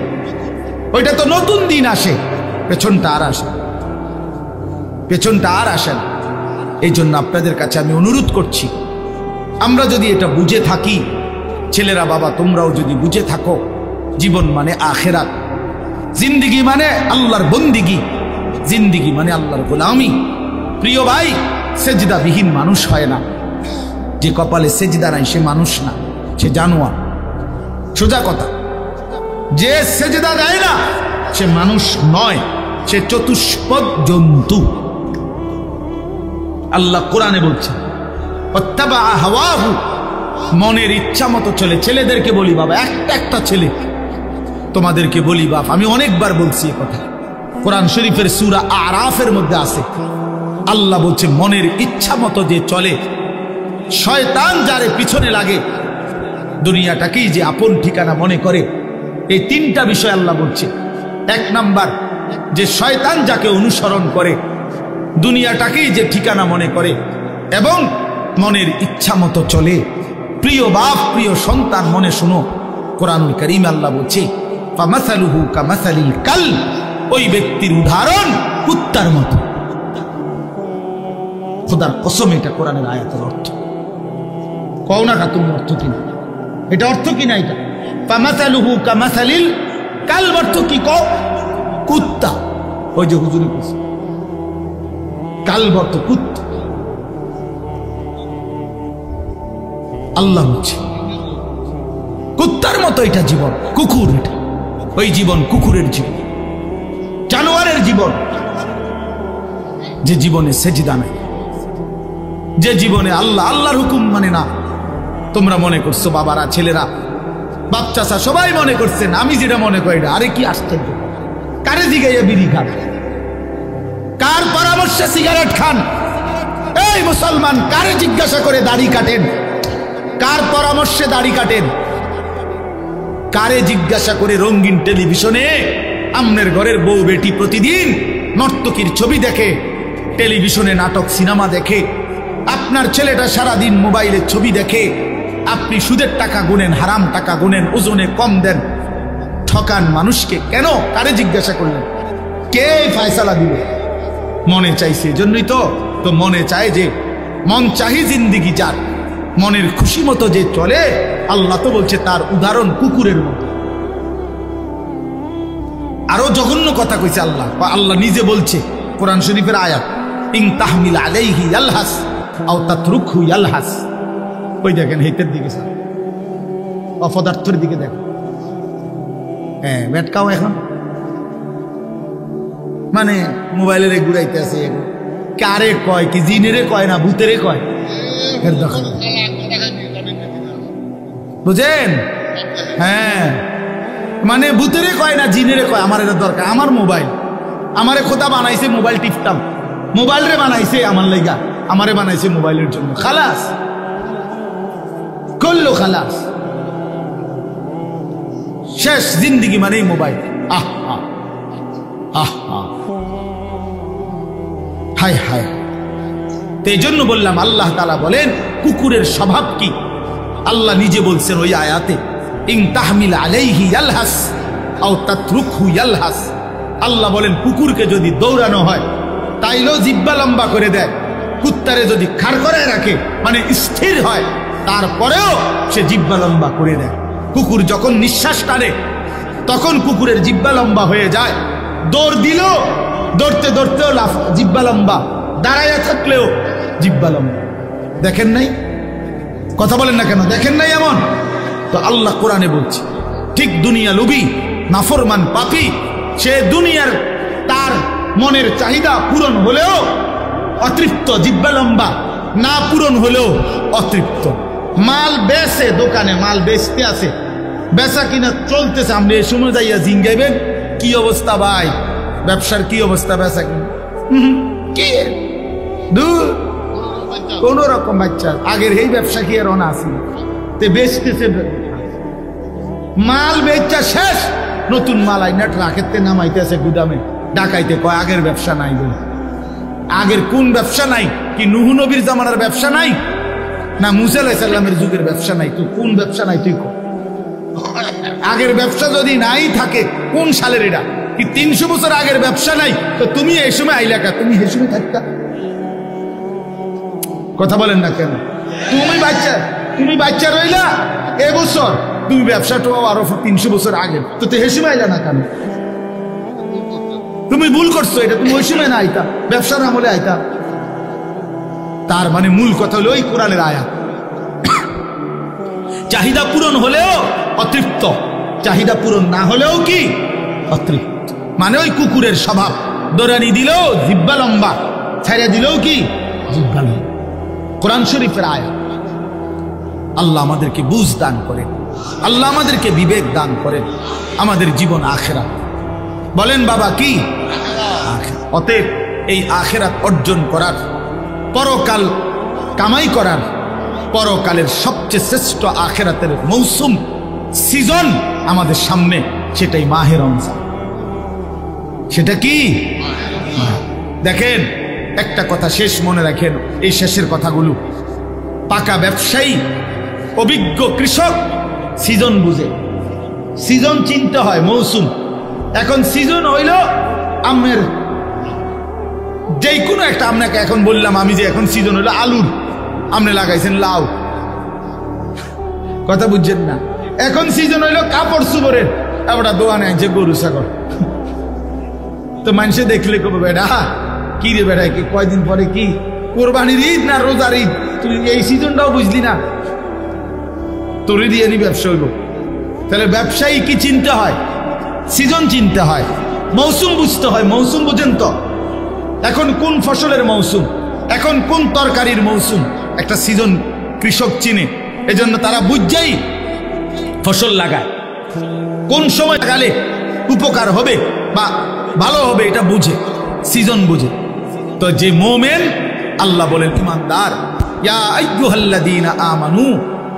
ওইটা তো নতুন দিন আসে, পেছনটা আর আসে, পেছনটা আর আসে না। এই জন্য আপনাদের কাছে আমি অনুরোধ করছি, আমরা যদি এটা বুঝে থাকি, ছেলেরা বাবা তোমরাও যদি বুঝে থাকো, জীবন মানে আখেরাত, জিন্দিগি মানে আল্লাহর বন্দিগি, জিন্দিগি মানে আল্লাহর গোলামি। প্রিয় ভাই, সেজদাবিহীন মানুষ হয় না। যে কপালে সেজদা নাই সে মানুষ না, সে জানোয়ার। সোজা কথা, যে সেজদা দেয় না সে মানুষ নয়, সে চতুষ্পদ জন্তু। আল্লাহ কোরআনে বলছে, ওয়াত্তাবা হাওয়াহু, মনের ইচ্ছা মতো চলে। ছেলেদেরকে বলি বাবা, একটা ছেলে, তোমাদেরকে বলি বাপ, আমি অনেকবার বলছি এই কথা, কোরআন শরীফের সূরা আরাফের মধ্যে আছে। আল্লাহ বলছে, মনের ইচ্ছা মতো যে চলে, শয়তান যারে পিছনে লাগে, দুনিয়াটাকেই যে আপন ঠিকানা মনে করে। এই 3টা বিষয় আল্লাহ বলছে। 1 নাম্বার, যে শয়তান যাকে অনুসরণ করে, দুনিয়াটাকেই যে ঠিকানা মনে করে এবং মনের ইচ্ছা মতো চলে। প্রিয় বাপ, প্রিয় সন্তান, মনে শুনো, কোরআনুল কারীম আল্লাহ বলছে ফামাসালুহু কামাসালিল কালব, ওই ব্যক্তির উদাহরণ কুত্তার মতো। খোদার কসম এটা কোরআনের আয়াতের অর্থ। কও না কা তুমি অর্থ কিনা, এটা অর্থ কিনা এটা। ফামাসালুহু কামাসালিল কালব অর্থ কি কও? কুত্তা। ওই যে হুজুরে কইছে কালব অর্থ কুত্তা। আল্লাহ বলছে কুত্তার মতো এটা জীবন, কুকুর এটা। ওই জীবন কুকুরের জীবন, জানোয়ারের জীবন, যে জীবনে সেজদা নাই, যে জীবনে আল্লাহর হুকুম মানে না। তোমরা মনে করছো বাবারা, ছেলেরা, বাপ চাচা সবাই মনে করছেন আমি যেটা মনে করি না। আরে কি আশ্চর্য! কারে জিগাইয়া বিড়ি খান? কার পরামর্শে সিগারেট খান? এই মুসলমান, কারে জিজ্ঞাসা করে দাড়ি কাটেন? কার পরামর্শে দাড়ি কাটেন? কারে জিজ্ঞাসা করে রঙিন টেলিভিশনে আমনের ঘরের বউ বেটি প্রতিদিন নর্তকীর ছবি দেখে, টেলিভিশনে নাটক সিনেমা দেখে? আপনার ছেলেটা সারাদিন মোবাইলের ছবি দেখে, আপনি সুদের টাকা গুনেন, হারাম টাকা গুনেন, ওজনে কম দেন, ঠকান মানুষকে। কেন? কারে জিজ্ঞাসা করলেন? কে ফয়সালা দিবে? মনে চাইছে, এজন্যই তো মনে চায় যে মন চাহি জিন্দিগি যার, মনের খুশি মতো যে চলে। আল্লাহ তো বলছে তার উদাহরণ কুকুরের মতো। আরো জঘন্য কথা কইছে আল্লাহ। আল্লাহ নিজে বলছে কোরআন শরীফের আয়াত, ইন তাহমিল আলাইহি ইয়ালহাস আও তাতরুকহু ইয়ালহাস। ওই দেখেন হেতের দিকে, অপদার্থের দিকে দেখেন। হ্যাঁ, বেটকাও এখন মানে মোবাইলের ঘুরাইতে আছে। কারে কয় কি? জিনেরে কয় না ভূতেরে কয়? বুঝেন? হ্যাঁ, মানে ভূতেরে কয় না জিনেরে কয়। আমার এটা দরকার, আমার মোবাইল, আমারে খোদা বানাইছে মোবাইল টিপতাম, মোবাইল রে বানাইছে আমার লাইগা, আমারে বানাইছে মোবাইলের জন্য। খালাস করলো, খালাস শেষ। জিন্দিগি মানেই মোবাইল। আহ আহ আহ আহ, হায় হায়। তো এই জন্য বললাম, আল্লাহ তাআলা বলেন কুকুরের স্বভাব কি? আল্লাহ নিজে বলছেন ওই আয়াতে, ইন তাহমিল আলাইহি ইয়ালহাস আও তাতরুকহু ইয়ালহাস। আল্লাহ বলেন কুকুরকে যদি দৌড়ানো হয় তাইলেও জিহ্বা লম্বা করে দেয়, কুত্তারে যদি খাড় করে রাখে মানে স্থির হয় তারপরেও সে জিহ্বা লম্বা করে দেয়। কুকুর যখন নিঃশ্বাস টানে তখন কুকুরের জিহ্বা লম্বা হয়ে যায়। দৌড় দিল, দৌড়তে দৌড়তেও জিহ্বা লম্বা, দাঁড়াইয়া থাকলেও জিহ্বা লম্বা। দেখেন নাই? কথা বলেন না কেন? দেখেন নাই এমন? তো আল্লাহ কোরআনে বলছে ঠিক দুনিয়া লোভী নাফরমান পাপী, সে দুনিয়ার তার মনের চাহিদা পূরণ হলেও অতৃপ্ত, জিহ্বা লম্বা, না পূরণ হলেও অতৃপ্ত। মাল বেচে, দোকানে মাল বেচতে আছে, বেচা কিনা চলতেছে, আপনি এই সময় যাইয়া জিঙ্গাইবেন কি অবস্থা ভাই, ব্যবসার কি অবস্থা, বেচা কিনা কি কোন রকম বাচ্চা। আগের এই ব্যবসা কি আর অনা আছে? বেচতেছে, মাল বেচা শেষ, নতুন মাল আইনা ট্রাকেতে নামাইতেছে গুদামে, ডাকাইতে কয় আগের ব্যবসা নাই বলে। আগের কোন ব্যবসা নাই? কি নূহ নবীর জামানার ব্যবসা নাই, না মুসা আলাইহিস সালামের যুগের ব্যবসা নাই? তুই কোন ব্যবসা নাই তুই কর? আগের ব্যবসা যদি নাই থাকে কোন সালের এটা? কি 300 বছর আগের ব্যবসা নাই? তো তুমি এই সময় আইলা কা? তুমি এই সময় থাকতা? কথা বলেন না কেন? তুমি বাচ্চা রইলা এবছর, তুমি ব্যবসাটা আরো 300 বছর আগে, তো এই সময় আইলা না কেন? তুমি ভুল করছো, এটা তুমি ওই সময় না আইতা, ব্যবসার আমলে আইতা। তার মানে মূল কথা হলো ওই কোরআনের আয়াত, চাহিদা পূরণ হলেও অতৃপ্ত, চাহিদা পূরণ না হলেও কি অতৃপ্ত। মানে ওই কুকুরের স্বভাব, দৌড়ানি দিলেও জিহ্বা লম্বা, ছাইড়া দিলেও কি জিহ্বা লম্বা। কোরআন শরীফের আয়াত। আল্লাহ আমাদেরকে বুঝ দান করেন, আল্লাহ আমাদেরকে বিবেক দান করেন, আমাদের জীবন আখিরাত। বলেন বাবা কি? অতএব এই আখিরাত অর্জন করার, পরকাল কামাই করার, পরকালের সবচেয়ে শ্রেষ্ঠ আখিরাতের মৌসুম, সিজন আমাদের সামনে, সেটাই মাহে রমজান। সেটা কি? দেখেন একটা কথা শেষ মনে রাখেন, এই শেষের কথাগুলো। পাকা ব্যবসায়ী, অভিজ্ঞ কৃষক সিজন বুঝে, সিজন চিনতে হয়, মৌসুম। এখন সিজন হইল আমের, যে কোনো একটা, আপনাকে এখন বললাম আমি যে এখন সিজন হইলো আলুর, আপনি লাগাইছেন লাউ, কথা বুঝছেন না। এখন সিজন হইলো কাপড় চুপড়ের, এবার দোয়া নেয় যে গরু ছাগল। তো মানুষে দেখলে কবে বেড়া কি রে বেড়া, কি কয়দিন পরে কি কোরবানির ঈদ না রোজার ঈদ, তুই এই সিজনটাও বুঝলি না, তোরে দিয়ে নি ব্যবসা হইব। তাহলে ব্যবসায়ী কি চিনতে হয়? সিজন চিনতে হয়, মৌসুম বুঝতে হয়। মৌসুম বুঝেন তো, এখন কোন ফসলের মৌসুম, এখন কোন তরকারির মৌসুম, একটা সিজন কৃষক চিনে। এজন্য তারা বুঝছেই ফসল লাগায়, কোন সময় লাগালে উপকার হবে বা ভালো হবে, এটা বুঝে, সিজন বুঝে। তো যে মোমেন, আল্লাহ বলেন ইমানদার, ইয়া আইয়ুহাল্লাযীনা আমানু,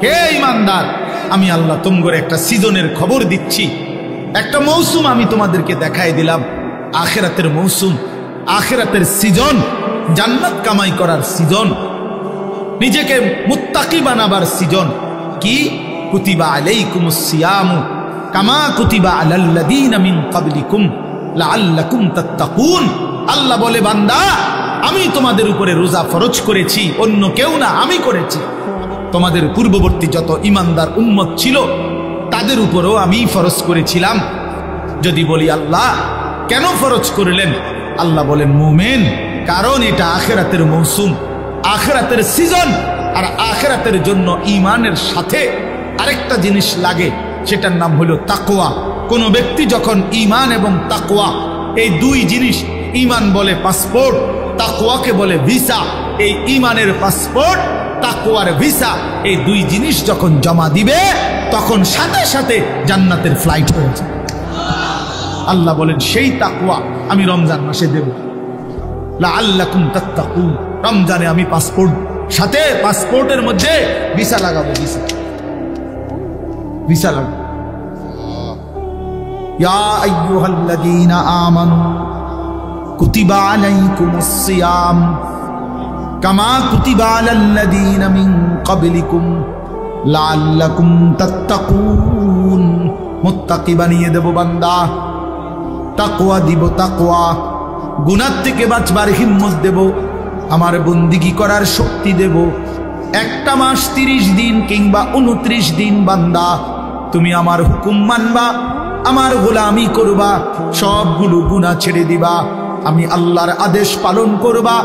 হে ইমানদার, আমি আল্লাহ তোমাদের একটা সিজনের খবর দিচ্ছি, একটা মৌসুম আমি তোমাদেরকে দেখাই দিলাম, আখিরাতের মৌসুম, আখিরাতের সিজন, জান্নাত কামাই করার সিজন, নিজেকে মুত্তাকি বানাবার সিজন। কি? কুতিবা আলাইকুমুস সিয়ামু কামা কুতিবা আলাল্লাযীনা মিন ক্বাবলিকুম লাআল্লাকুম তাত্তাকুন। আল্লাহ বলে, বান্দা, আমি তোমাদের উপরে রোজা ফরজ করেছি, অন্য কেউ না, আমি করেছি। তোমাদের পূর্ববর্তী যত ইমানদার উম্মত ছিল তাদের উপরেও আমি ফরজ করেছিলাম। যদি বলি আল্লাহ কেন ফরজ করলেন, আল্লাহ বলেন মুমিন, কারণ এটা আখিরাতের মৌসুম, আখিরাতের সিজন। আর আখিরাতের জন্য ঈমানের সাথে আরেকটা জিনিস লাগে, সেটার নাম হলো তাকওয়া। কোন ব্যক্তি যখন ঈমান এবং তাকওয়া, এই দুই জিনিস, ঈমান বলে পাসপোর্ট, তাকওয়াকে বলে ভিসা, এই ঈমানের পাসপোর্ট, তাকওয়ার ভিসা, এই দুই জিনিস যখন জমা দিবে, তখন সাথে সাথে জান্নাতের ফ্লাইট হয়ে যায়। আল্লাহ বলেন সেই তাকওয়া আমি রমজান মাসে দেব, লাআল্লাকুম তাত্তাকুন। রমজানে আমি পাসপোর্ট, সাথে পাসপোর্টের মধ্যে ভিসা লাগাবো, ভিসা, ভিসা লাগাবো। ইয়া আইয়ুহাল্লাযীনা আমানু কুতিবা আলাইকুমুস সিয়াম কামা কুতিবা আলাল্লাযীনা মিন ক্বাবলিকুম লাআল্লাকুম তাত্তাকুন। মুত্তাকি বানিয়ে দেব বান্দা, তাকওয়া দিব, তাকওয়া, গুনাহ থেকে বাঁচবার হিম্মত দেব, আমার বন্দিগি করার শক্তি দেব। একটা মাস 30 দিন কিংবা 29 দিন বান্দা তুমি আমার হুকুম মানবা, আমার গোলামি করবা, সবগুলো গুনাহ ছেড়ে দিবা, আমি আল্লাহর আদেশ পালন করবা,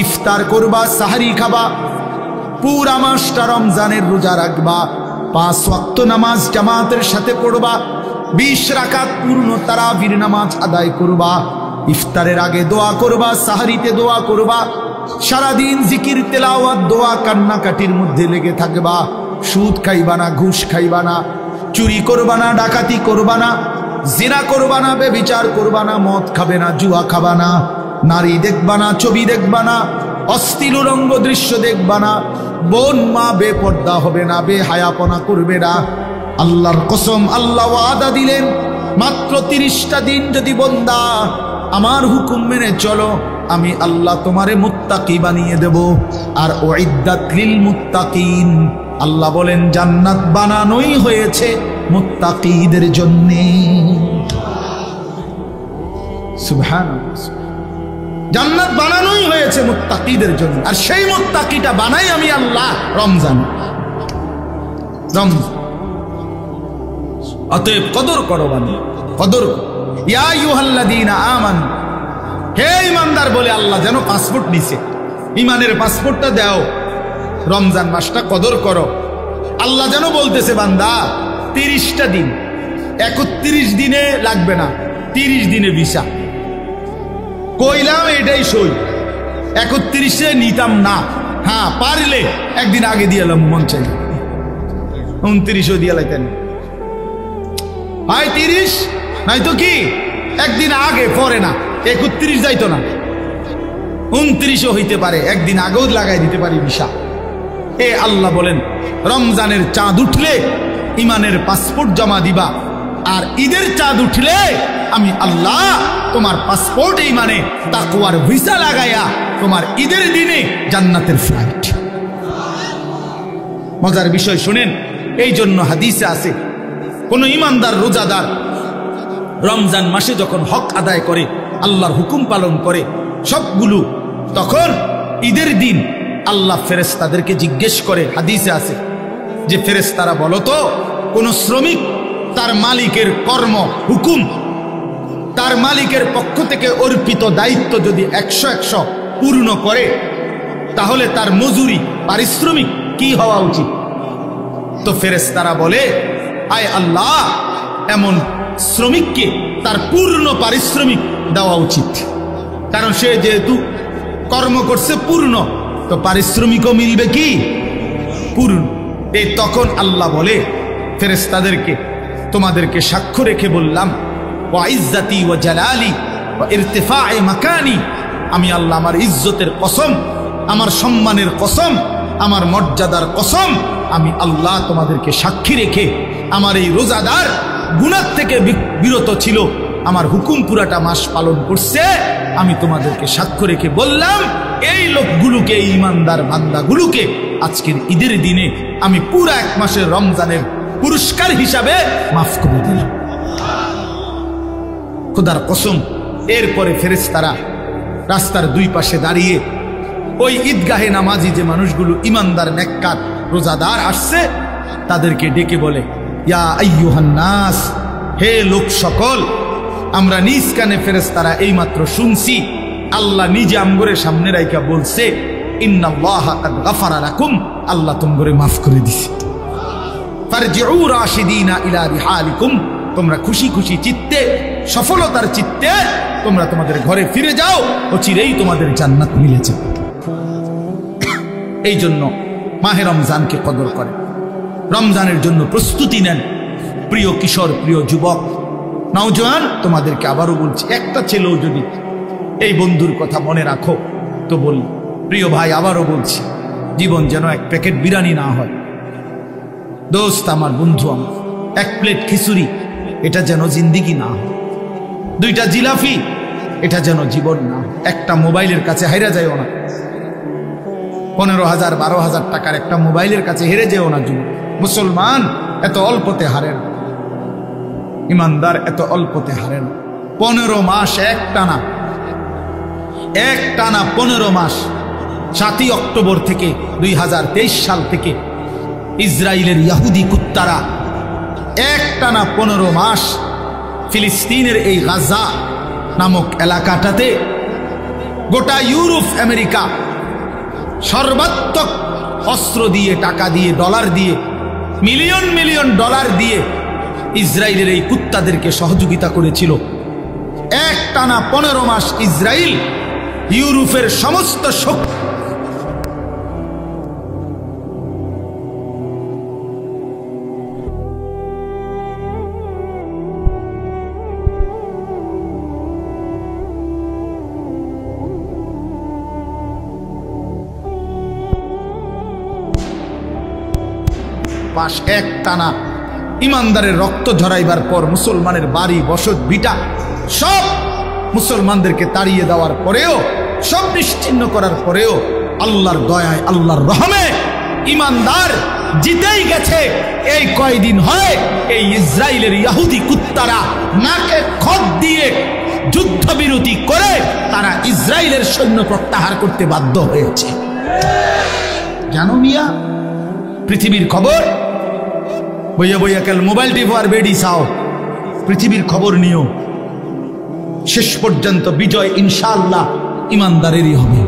ইফতার করবা, সাহরি খাবা, পুরা মাসটা রমজানের রোজা রাখবা, 5 ওয়াক্ত নামাজ জামাতের সাথে পড়বা, 20 রাকাত পূর্ণ তারাবির নামাজ আদায় করবা, ইফতারের আগে দোয়া করবা, সাহরিতে দোয়া করবা, সারাদিন জিকির তেলাওয়াত দোয়া কান্নাকাটির মধ্যে লেগে থাকবা, সুদ খাইবা না, ঘুষ খাইবা না, চুরি করবা না, ডাকাতি করবা না, জিনা করবা না, ব্যভিচার করবা না, মদ খাবে না, জুয়া খাবা না, নারী দেখবা না, ছবি দেখবা না, অশ্লীল উলঙ্গ দৃশ্য দেখবা না, বোন মা বেপর্দা হবে না, বেহায়াপনা করবে না। আল্লাহর কসম, আল্লাহ ওয়াদা দিলেন, মাত্র 30টা দিন যদি বান্দা আমার হুকুম মেনে চলো, আমি আল্লাহ তোমারে মুত্তাকি বানিয়ে দেব। আর উইদ্দাত লিল মুত্তাকিন, আল্লাহ বলেন জান্নাত বানানোই হয়েছে মুত্তাকিদের জন্য। সুবহানাল্লাহ, জান্নাত বানানোই হয়েছে মুত্তাকিদের জন্য। আর সেই মুত্তাকিটা বানাই আমি আল্লাহ রমজান। অতএব কদর করো বান্দা, কদর। ইয়া আইয়ুহাল্লাযীনা আমানু, হে ইমানদার বলে আল্লাহ যেন পাসপোর্ট নিছে, ইমানের পাসপোর্টটা দাও, রমজান মাসটা কদর করো। আল্লাহ যেন বলতেছে বান্দা 30টা দিন, 31 দিনে লাগবে না, 30 দিনে ভিসা। কইলাম এটাই সই, 31-এ নিতাম না, হ্যাঁ পারলে একদিন আগে দিয়ে এলাম, মন চাই 29ও দিয়ে লাইতেন, হয় 30 নয়তো কি একদিন আগে, পরে না 31 যাইতো না, 29ও হইতে পারে, একদিন আগেও লাগাই দিতে পারি ভিসা। এ আল্লাহ বলেন রমজানের চাঁদ উঠলে ইমানের পাসপোর্ট জমা দিবা, আর ঈদের চাঁদ উঠলে আমি আল্লাহ তোমার পাসপোর্ট ইমানে তাকওয়ার ভিসা লাগাইয়া তোমার ঈদের দিনে জান্নাতের ফ্লাইট। মজার বিষয় শুনেন, এই জন্য হাদিসে আছে কোন ইমানদার রোজাদার রমজান মাসে যখন হক আদায় করে, আল্লাহর হুকুম পালন করে সবগুলো, তখন ঈদের দিন আল্লাহ ফেরেশতাদেরকে জিজ্ঞেস করে, হাদিসে আছে যে ফেরেশতারা বলো তো, কোন শ্রমিক তার মালিকের কর্ম হুকুম, তার মালিকের পক্ষ থেকে অর্পিত দায়িত্ব যদি 100 পূর্ণ করে, তাহলে তার মজুরি পারিশ্রমিক কি হওয়া উচিত? তো ফেরেশতারা বলে, আয় আল্লাহ, এমন শ্রমিককে তার পূর্ণ পারিশ্রমিক দেওয়া উচিত, কারণ সে যেহেতু কর্ম করছে পূর্ণ, তো পারিশ্রমিকও মিলবে কি পূর্ণ। এই তখন আল্লাহ বলে ফেরেশতাদেরকে, তোমাদেরকে সাক্ষ্য রেখে বললাম, ওয়া ইজ্জতি ওয়া জালালি ওয়া ইরতিফায়ে মাকানি, আমি আল্লাহ আমার ইজ্জতের কসম, আমার সম্মানের কসম, আমার মর্যাদার কসম, আমি আল্লাহ তোমাদেরকে সাক্ষী রেখে আমার এই রোজাদার গুনাহ থেকে বিরত ছিল, আমার হুকুম পুরাটা মাস পালন করছে, আমি তোমাদেরকে সাক্ষ্য রেখে বললাম, এই লোকগুলোকে, এই ইমানদার বান্দাগুলোকে আজকের ঈদের দিনে আমি পুরা 1 মাসের রমজানের পুরস্কার হিসাবে মাফ করে দিলাম। খোদার কসম। এরপরে ফেরেশতারা রাস্তার দুই পাশে দাঁড়িয়ে ওই ঈদগাহে নামাজি যে মানুষগুলো ইমানদার নেককার রোজাদার আসছে, তাদেরকে ডেকে বলে, ইয়া আইয়ুহান নাস, হে লোক সকল, আমরা নিজ কানে ফেরেশতারা এইমাত্র শুনছি আল্লাহ নিজে আমগরে সামনে রাইখা বলছে, ইন্নাল্লাহা কাদ গাফারা লাকুম, আল্লাহ তোমরে মাফ করে দিছে। ফারজিউ রাশিদিনা ইলা রিহালিকুম, তোমরা খুশি খুশি চিত্তে, সফলতার চিত্তে তোমরা তোমাদের ঘরে ফিরে যাও, অচিরেই তোমাদের জান্নাত মিলে যাবে। এই জন্য মাহে রমজানকে কদর করে, রমজানের জন্য প্রস্তুতি নেন। প্রিয় কিশোর, প্রিয় যুবক, নওজোয়ান, তোমাদেরকে আবারও বলছি, একটা ছেলেও যদি এই বন্ধুর কথা মনে রাখো তো বলি, প্রিয় ভাই, আবারও বলছি, জীবন যেন 1 প্যাকেট বিরিয়ানি না হয়। দোস্ত আমার, বন্ধু আমার, 1 প্লেট খিচুড়ি, এটা যেন জিন্দিগি না হয়। 2টা জিলাপি, এটা যেন জীবন না হয়। একটা মোবাইলের কাছে হেরে যায়ও না। 15,000 12,000 টাকার একটা মোবাইলের কাছে হেরে যেও না। মুসলমান এত অল্পতে হারে না, ইমানদার এত অল্পতে হারে না। 15 মাস একটানা 15 মাস, 7ই অক্টোবর থেকে 2023 সাল থেকে ইসরায়েলের ইহুদি কুত্তারা একটানা 15 মাস ফিলিস্তিনের এই গাজা নামক এলাকাটাতে গোটা ইউরোপ, আমেরিকা সর্বাত্মক অস্ত্র দিয়ে, টাকা দিয়ে, ডলার দিয়ে, মিলিয়ন মিলিয়ন ডলার দিয়ে ইসরায়েলের এই কুত্তাদেরকে সহযোগিতা করেছিল। একটানা 15 মাস ইসরায়েল ইউরোপের সমস্ত শক্তি মাস একটানা ইমানদারের রক্ত ঝরাইবার পর মুসলমানের বাড়ি, বসত, ভিটা সব মুসলমানদেরকে তাড়িয়ে দেওয়ার পরেও, সব নিশ্চিহ্ন করার পরেও আল্লাহর দয়ায়, আল্লাহর রহমে ইমানদার জিতেই গেছে। এই কয়দিন হয় এই ইসরায়েলের ইহুদি কুত্তারা নাকে খত দিয়ে যুদ্ধবিরতি করে তারা ইসরায়েলের সৈন্য প্রত্যাহার করতে বাধ্য হয়েছে। জানো মিয়া, পৃথিবীর খবর বইয়া বইয়া কাল মোবাইল টিপো আর বেডি চাও, পৃথিবীর খবর নিও। শেষ পর্যন্ত বিজয় ইনশাআল্লাহ ইমানদারেরই হবে।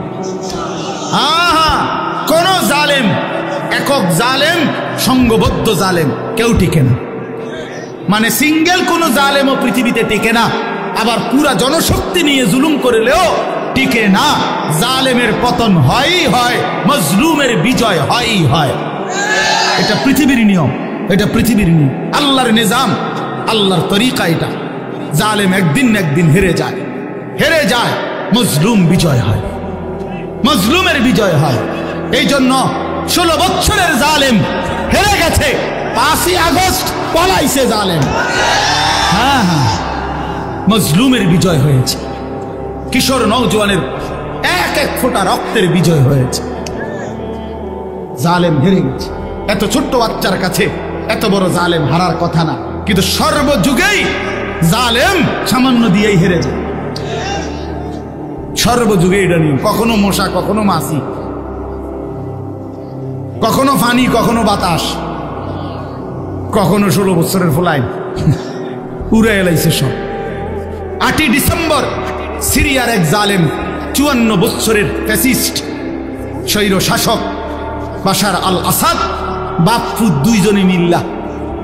কোন জালেম, একক জালেম, সংঘবদ্ধ জালেম কেউ টিকে না। মানে সিঙ্গেল কোন জালেমও পৃথিবীতে টিকে না। আবার পুরা জনশক্তি নিয়ে জুলুম করলেও টিকে না। জালেমের পতন হয়ই হয়, মজলুমের বিজয় হয়ই হয়। এটা পৃথিবীর নিয়ম, এটা পৃথিবীর নিয়ম, আল্লাহর নিজাম, আল্লাহর তরিকা এটা। জালেম একদিন না একদিন হেরে যায়, হেরে যায়, মজলুম বিজয় হয়, মজলুমের বিজয় হয়। এই জন্য 16 বছরের জালেম হেরে গেছে, 5ই আগস্ট পলাইছে জালেম। হ্যাঁ হ্যাঁ, মজলুমের বিজয় হয়েছে, কিশোর নওজোয়ানের এক এক ফোঁটা রক্তের বিজয় হয়েছে। জালেম হেরে গেছে। এত ছোট্ট বাচ্চার কাছে এত বড় জালেম হারার কথা না। কিন্তু সর্বযুগেই জালেম সামান্য দিয়েই হেরে যায়। সর্বযুগে এটা নিয়ম, কখনো মশা, কখনো মাছি, কখনো ফানি, কখনো বাতাস, কখনো 16 বছরের ফলাইন উড়ে এলাইছে সব। 8ই ডিসেম্বর সিরিয়ার এক জালেম 54 বছরের ফ্যাসিস্ট স্বৈর শাসক বাশার আল আসাদ বাপ্পু দুইজনে মিল্লা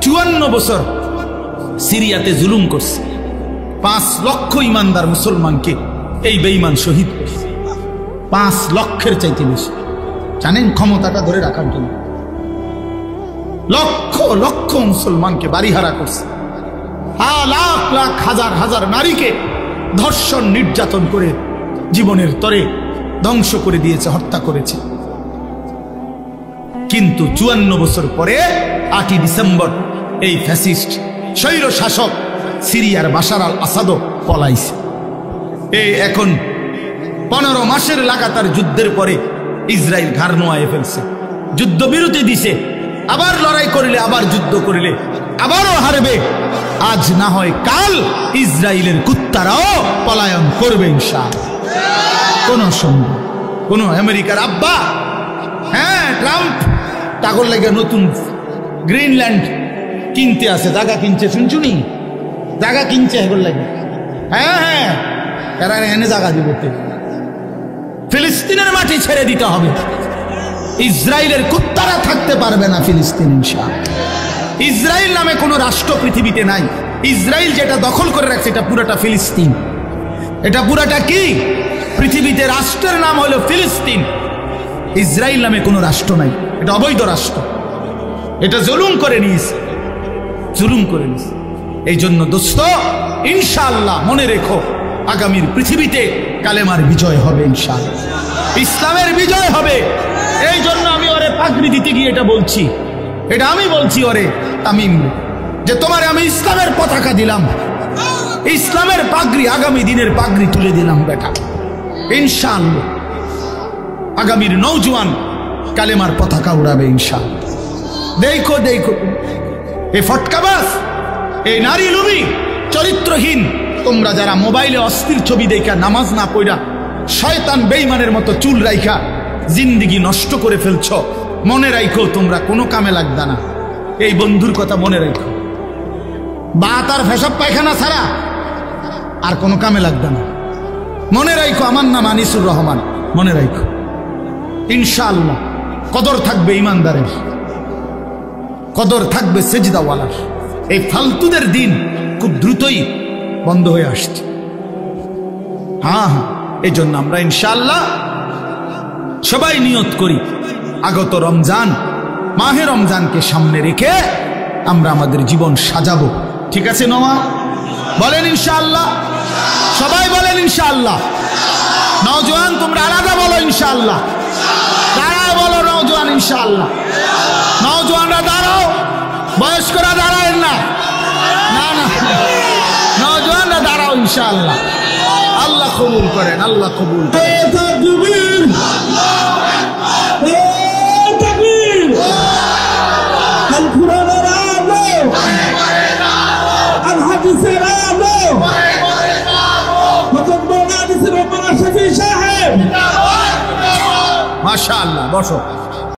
54 বছর সিরিয়াতে জুলুম করছে। 5 লক্ষ ইমানদার মুসলমানকে এই বেঈমান শহীদ করছে। 5 লক্ষের চাইতে বেশি। জানেন ক্ষমতাটা ধরে রাখার জন্য লক্ষ লক্ষ মুসলমানকে বাড়িহারা করছে। লাখ লাখ হাজার হাজার নারীকে ধর্ষণ নির্যাতন করে জীবনের তরে ধ্বংস করে দিয়েছে, হত্যা করেছে। কিন্তু 54 বছর পরে 8ই ডিসেম্বর এই ফ্যাসিস্ট স্বৈর শাসক সিরিয়ার বাশার আল আসাদও পলাইছে। এই এখন 15 মাসের লাগাতার যুদ্ধের পরে ইসরায়েল ঘাড় নোয়ায় ফেলছে, যুদ্ধবিরতি দিছে। আবার লড়াই করিলে, আবার যুদ্ধ করিলে আবারও হারবে। আজ না হয় কাল ইসরায়েলের কুত্তারাও পলায়ন করবে ইনশাআল্লাহ। কোন সম্ভব, কোন আমেরিকার আব্বা, হ্যাঁ ট্রাম্প টাকর লাগে নতুন গ্রিনল্যান্ড কিনতে আছে, জায়গা কিনছে, শুনছুনি জায়গা কিনছে এগুলো লাগে। হ্যাঁ হ্যাঁ, এরা এনে জায়গা দিব, ফিলিস্তিনের মাটি ছেড়ে দিতে হবে। ইসরায়েলের কুত্তারা থাকতে পারবে না ফিলিস্তিন ইনশাআল্লাহ। ইসরায়েল নামে কোনো রাষ্ট্র পৃথিবীতে নাই। ইসরায়েল যেটা দখল করে রাখছে এটা পুরাটা ফিলিস্তিন। এটা পুরাটা কি? পৃথিবীতে রাষ্ট্রের নাম হলো ফিলিস্তিন। ইসরায়েল নামে কোনো রাষ্ট্র নাই, এটা অবৈধ রাষ্ট্র। এটা জুলুম করে নিয়েছে, জুলুম করে নিয়েছে। এই জন্য দোস্ত ইনশাআল্লাহ মনে রেখো, আগামীর পৃথিবীতে কালেমার বিজয় হবে ইনশাআল্লাহ, ইসলামের বিজয় হবে। এই জন্য আমি ওরে পাগড়ি দিতে গিয়ে এটা বলছি, এটা আমি বলছি ওরে তামিম, যে তোমার আমি ইসলামের পতাকা দিলাম, ইসলামের পাগড়ি, আগামী দিনের পাগড়ি তুলে দিলাম বেটা। ইনশাআল্লাহ আগামীর নওজোয়ান কালেমার পতাকা উড়াবে ইনশাআল্লাহ। দেখো দেখো এই ফটকাবাজ, এই নারী লুবি, চরিত্রহীন তোমরা যারা মোবাইলে অস্থির ছবি দেখা নামাজ না পড়া শয়তান বেঈমানের মতো চুল রাইখা জিন্দেগি নষ্ট করে ফেলছ, মনে রাখো তোমরা কোনো কামে লাগবে না। এই বন্ধুর কথা মনে রাখো, বাত আর ফেসব পায়খানা ছাড়া আর কোনো কামে লাগবে না। মনে রাখো আমার নাম আনিসুর রহমান, মনে রাখো ইনশাআল্লাহ কদর থাকবে ইমানদারের, কদর থাকবে সেজদাওয়ালার। এই ফালতুদের দিন খুব দ্রুতই বন্ধ হয়ে আসছে। হ্যাঁ হ্যাঁ, এই জন্য আমরা ইনশাআল্লাহ সবাই নিয়ত করি, আগত রমজান, মাহে রমজানকে সামনে রেখে আমরা আমাদের জীবন সাজাবো। ঠিক আছে নোয়া? বলেন ইনশাআল্লাহ, সবাই বলেন ইনশাআল্লাহ। নওজোয়ান তোমরা আলাদা বলো ইনশাআল্লাহ, দাঁড়াও বলো নওজোয়ান ইনশাআল্লাহ। নওজোয়ানরা দাঁড়াও, বয়স্করা দাঁড়ায় না, না না, নওজোয়ানরা দাঁড়াও ইনশাআল্লাহ। আল্লাহ কবুল করেন, আল্লাহ কবুল করেন। মাশাআল্লাহ, বসো।